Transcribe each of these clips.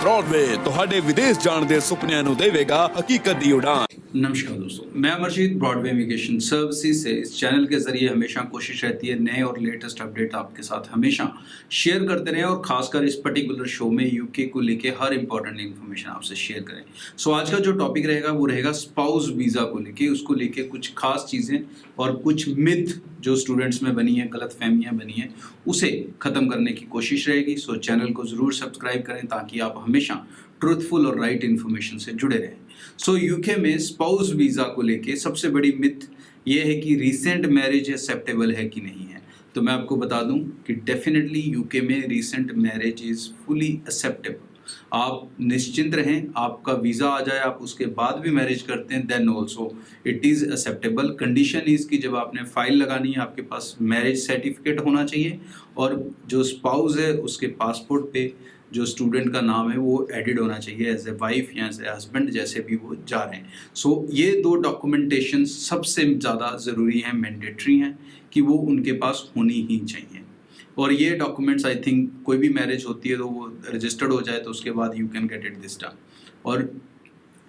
Broadway ਤੁਹਾਡੇ ਵਿਦੇਸ਼ ਜਾਣ ਦੇ ਸੁਪਨਿਆਂ ਨੂੰ ਦੇਵੇਗਾ ਹਕੀਕਤ ਦੀ ਉਡਾਨ। नमस्कार दोस्तों, मैं अमरजीत ब्रॉडवे इमिग्रेशन सर्विसेज से इस चैनल के जरिए हमेशा कोशिश रहती है नए और लेटेस्ट अपडेट आपके साथ हमेशा शेयर करते रहें और खासकर इस पर्टिकुलर शो में यूके को लेके हर इंपॉर्टेंट इन्फॉर्मेशन आपसे शेयर करें। सो आज का जो टॉपिक रहेगा वो रहेगा स्पाउस वीज़ा को लेके, उसको लेके कुछ खास चीज़ें और कुछ मिथ जो स्टूडेंट्स में बनी है, गलत फहमियाँ बनी हैं, उसे ख़त्म करने की कोशिश रहेगी। सो चैनल को ज़रूर सब्सक्राइब करें ताकि आप हमेशा ट्रूथफुल और राइट इन्फॉर्मेशन से जुड़े रहें। सो यूके में स्पाउस वीज़ा को लेके सबसे बड़ी मिथ ये है कि रीसेंट मैरिज एक्सेप्टेबल है कि नहीं है। तो मैं आपको बता दूं कि डेफिनेटली यूके में recent marriage is fully acceptable. आप निश्चिंत रहें, आपका वीज़ा आ जाए, आप उसके बाद भी मैरिज करते हैं then also it is acceptable. Condition is कि जब आपने फाइल लगानी है आपके पास मैरिज सर्टिफिकेट होना चाहिए और जो स्पाउस है उसके पासपोर्ट पे जो स्टूडेंट का नाम है वो एडिड होना चाहिए एज ए वाइफ या एज ए हस्बैंड, जैसे भी वो जा रहे हैं। सो ये दो डॉक्यूमेंटेशन सबसे ज़्यादा ज़रूरी हैं, मैंडेटरी हैं कि वो उनके पास होनी ही चाहिए। और ये डॉक्यूमेंट्स आई थिंक कोई भी मैरिज होती है तो वो रजिस्टर्ड हो जाए तो उसके बाद you can get it this done. और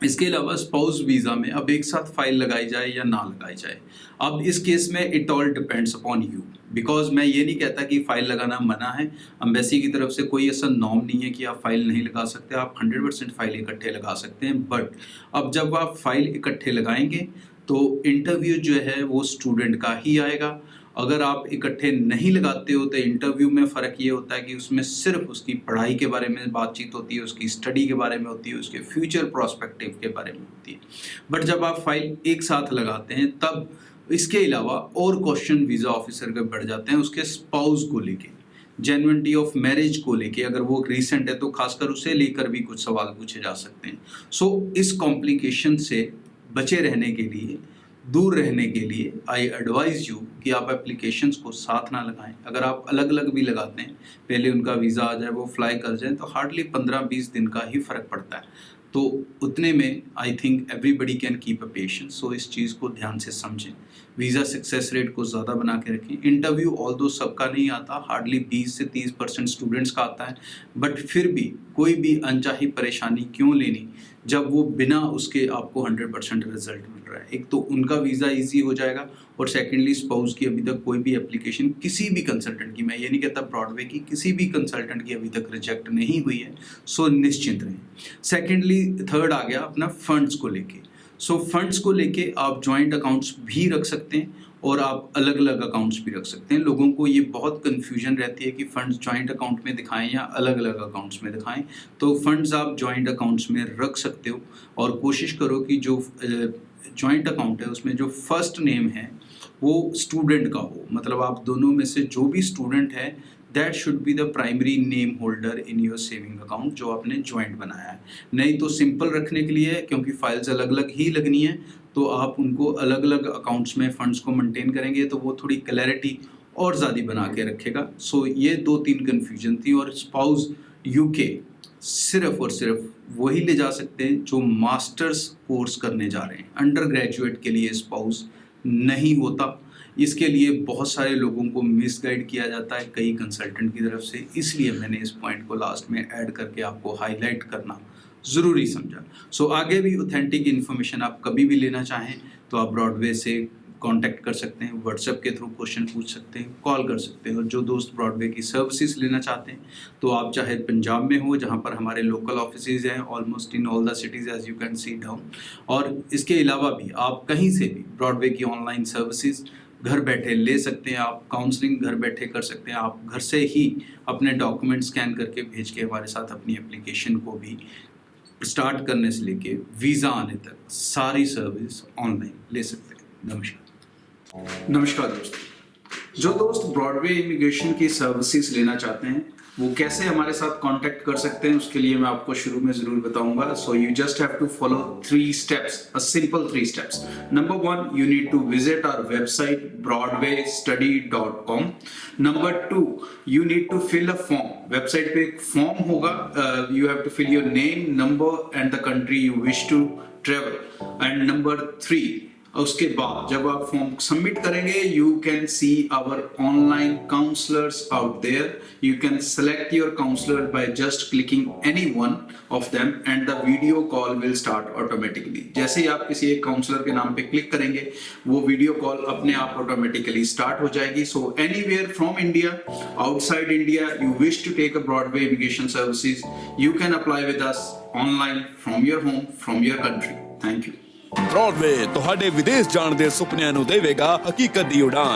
इसके अलावा स्पाउस वीज़ा में अब एक साथ फाइल लगाई जाए या ना लगाई जाए, अब इस केस में it all depends upon you. Because मैं ये नहीं कहता कि फ़ाइल लगाना मना है, एम्बेसी की तरफ से कोई ऐसा नॉर्म नहीं है कि आप फाइल नहीं लगा सकते, आप 100% फाइल इकट्ठे लगा सकते हैं। बट अब जब आप फाइल इकट्ठे लगाएंगे तो इंटरव्यू जो है वो स्टूडेंट का ही आएगा। अगर आप इकट्ठे नहीं लगाते हो तो इंटरव्यू में फ़र्क ये होता है कि उसमें सिर्फ उसकी पढ़ाई के बारे में बातचीत होती है, उसकी स्टडी के बारे में होती है, उसके फ्यूचर प्रोस्पेक्टिव के बारे में होती है। बट जब आप फाइल एक साथ लगाते हैं तब इसके अलावा और क्वेश्चन वीज़ा ऑफिसर के बढ़ जाते हैं उसके स्पाउस को लेके, जेन्युइनिटी ऑफ मैरिज को लेके। अगर वो रीसेंट है तो खासकर उसे लेकर भी कुछ सवाल पूछे जा सकते हैं। सो इस कॉम्प्लिकेशन से बचे रहने के लिए, दूर रहने के लिए आई एडवाइज़ यू कि आप एप्लीकेशंस को साथ ना लगाएं। अगर आप अलग अलग भी लगाते हैं, पहले उनका वीज़ा आ जाए, वो फ्लाई कर जाए, तो हार्डली 15-20 दिन का ही फ़र्क पड़ता है। तो उतने में I think everybody can keep a patience. So इस चीज़ को ध्यान से समझें, वीज़ा सक्सेस रेट को ज़्यादा बना के रखें। इंटरव्यू ऑल दो सबका नहीं आता, हार्डली 20 से 30% स्टूडेंट्स का आता है। बट फिर भी कोई भी अनचाही परेशानी क्यों लेनी जब वो बिना उसके आपको 100% रिजल्ट मिल रहा है। एक तो उनका वीज़ा ईजी हो जाएगा और सेकेंडली स्पाउस की अभी तक कोई भी एप्लीकेशन किसी भी कंसल्टेंट की, मैं ये नहीं कहता ब्रॉडवे की, किसी भी कंसल्टेंट की अभी तक रिजेक्ट नहीं हुई है। सो निश्चिंत रहें। सेकेंडली थर्ड आ गया अपना फंड्स को लेके। सो फंड्स को लेके आप जॉइंट अकाउंट्स भी रख सकते हैं और आप अलग अलग अकाउंट्स भी रख सकते हैं। लोगों को ये बहुत कन्फ्यूजन रहती है कि फ़ंड्स जॉइंट अकाउंट में दिखाएं या अलग अलग अकाउंट्स में दिखाएं। तो फंड्स आप जॉइंट अकाउंट्स में रख सकते हो और कोशिश करो कि जो जॉइंट अकाउंट है उसमें जो फर्स्ट नेम है वो स्टूडेंट का हो। मतलब आप दोनों में से जो भी स्टूडेंट है that should be the primary name holder in your saving account जो आपने जॉइंट बनाया है। नहीं तो सिंपल रखने के लिए, क्योंकि फाइल्स अलग अलग ही लगनी है, तो आप उनको अलग अलग अकाउंट्स में फ़ंड्स को मेंटेन करेंगे तो वो थोड़ी क्लैरिटी और ज़्यादा बना के रखेगा। सो ये 2-3 कन्फ्यूजन थी। और स्पाउस यूके सिर्फ और सिर्फ वही ले जा सकते हैं जो मास्टर्स कोर्स करने जा रहे हैं। अंडर ग्रेजुएट के लिए स्पाउस नहीं होता। इसके लिए बहुत सारे लोगों को मिसगाइड किया जाता है कई कंसल्टेंट की तरफ से, इसलिए मैंने इस पॉइंट को लास्ट में ऐड करके आपको हाईलाइट करना ज़रूरी समझा। सो आगे भी ऑथेंटिक इन्फॉर्मेशन आप कभी भी लेना चाहें तो आप ब्रॉडवे से कांटेक्ट कर सकते हैं, व्हाट्सएप के थ्रू क्वेश्चन पूछ सकते हैं, कॉल कर सकते हैं। और जो दोस्त ब्रॉडवे की सर्विसेज लेना चाहते हैं तो आप चाहे पंजाब में हो जहां पर हमारे लोकल ऑफिसेज हैं almost in all the cities as you can see down, और इसके अलावा भी आप कहीं से भी ब्रॉडवे की ऑनलाइन सर्विसेज घर बैठे ले सकते हैं। आप काउंसलिंग घर बैठे कर सकते हैं। आप घर से ही अपने डॉक्यूमेंट स्कैन करके भेज के हमारे साथ अपनी एप्लीकेशन को भी स्टार्ट करने से लेके वीज़ा आने तक सारी सर्विस ऑनलाइन ले सकते हैं। नमस्कार दोस्तों, जो दोस्त ब्रॉडवे इमिग्रेशन की सर्विसेज लेना चाहते हैं वो कैसे हमारे साथ कांटेक्ट कर सकते हैं उसके लिए मैं आपको शुरू में जरूर बताऊंगा। So you just have to follow 3 steps, a simple 3 steps. Number 1, you need to visit our website broadwaystudy.com. Number 2, you need to fill a form. Website पे एक फॉर्म होगा, you have to fill your name, number and the country you wish to travel. And number 3, उसके बाद जब आप form submit करेंगे, you can see our online counsellors out there. You can select your counsellor by just clicking any one of them and the video call will start automatically. जैसे ही आप किसी एक काउंसलर के नाम पे क्लिक करेंगे, वो वीडियो कॉल अपने आप ऑटोमेटिकली स्टार्ट हो जाएगी. So anywhere from India, outside India, you wish to take a Broadway immigration services, you can apply with us online from your home, from your country. Thank you. Broadway ਤੁਹਾਡੇ ਵਿਦੇਸ਼ ਜਾਣ ਦੇ ਸੁਪਨਿਆਂ ਨੂੰ ਦੇਵੇਗਾ ਹਕੀਕਤ ਦੀ ਉਡਾਨ.